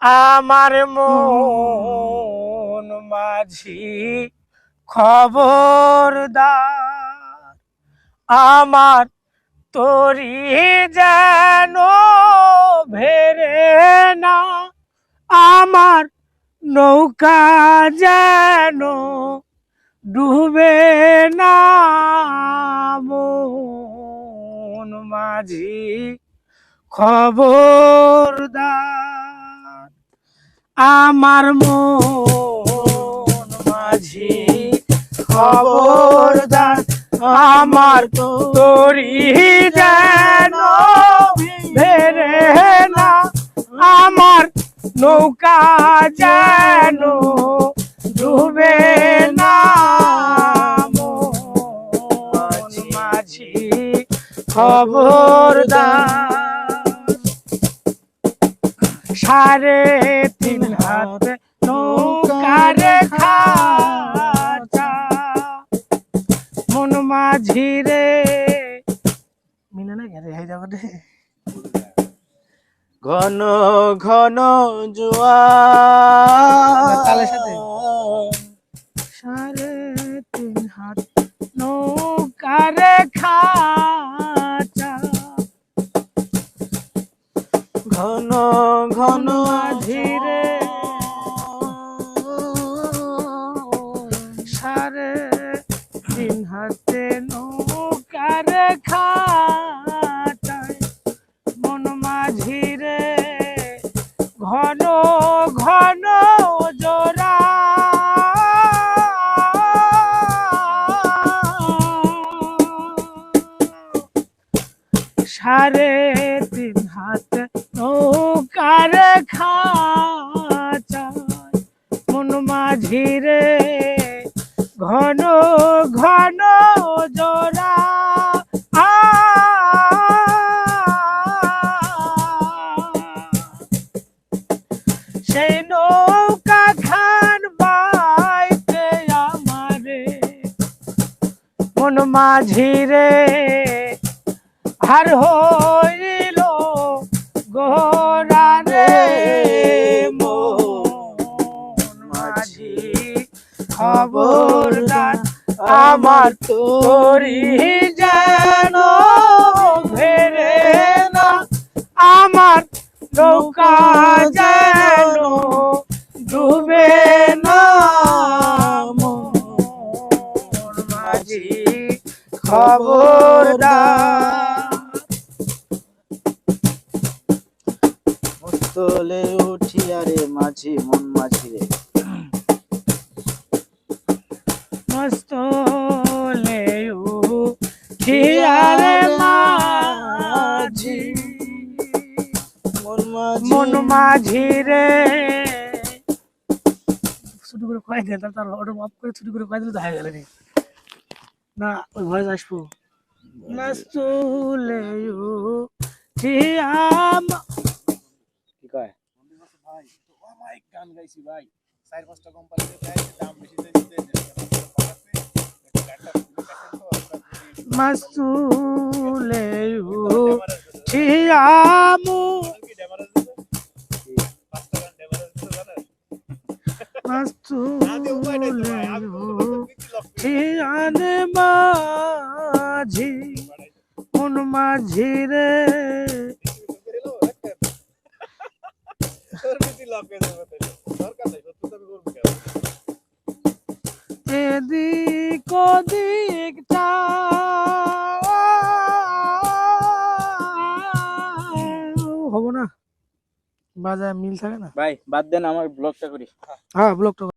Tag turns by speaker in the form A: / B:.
A: আমার মন মাঝি খবরদার, আমার তোরি যেন ভেরে না, আমার নৌকা যেন ডুবে না। মন মাঝি খবরদার, আমার মন মাঝি খবরদার, আমার তোরি যেন ভেরে না, আমার নৌকা যেন ডুবে না। মন মাঝি খবরদার, 3.5 হাত নৌকার খাঁচা, মন মাঝি রে মিলে না গেলে হয়ে যাবে রে।
B: ঘন ঘন জোয়ার
A: তালের সাথে 3.5 হাত নৌকার খাঁচা,
B: ঘন ঘন
A: ধীরে 3.5 হাতে নৌকার খাঁচায়, মন মাঝি রে ঘন ঘন জোড়া। সাড়ে 3 হাত নৌকার খাঁচায়, মন মাঝি রে ঘন ঘন জোড়া। সেই নৌকা খান বাইতে আমারে, মন মাঝি রে আর হইল গোরা রে। মন মাঝি খবরদার, আমার তোরি যেন ভেরে না, আমার নৌকা যেন ডুবে না। মন মাঝি খবরদার,
B: তোলে উঠিয়া রে মাঝি মন মাঝি রে,
A: মস্তলে উঠিয়া রে মাঝি মন মাঝি রে। ছুটি করে কয়ে গেল, তার অর্ডার অফ করে ছুটি করে কয়ে দিলে দেখা গেল না, ওই ভয়েস আসবো। মস্তলে উঠিয়া
B: কি কয়
C: ভাই ও মাইক গান গাইছি ভাই, 4-5টা কোম্পানিতে গাইছে, দাম বেশি দিতে
A: মস্তলে উঠিয়ামু, মস্তলে উঠিয়ানে মাঝি মন মাঝি রে। এদিক ওদিক হবো না, বাজার মিল থাকে না
B: ভাই? বাদ দেন, আমার ব্লগটা করি।
A: হ্যাঁ ব্লগটা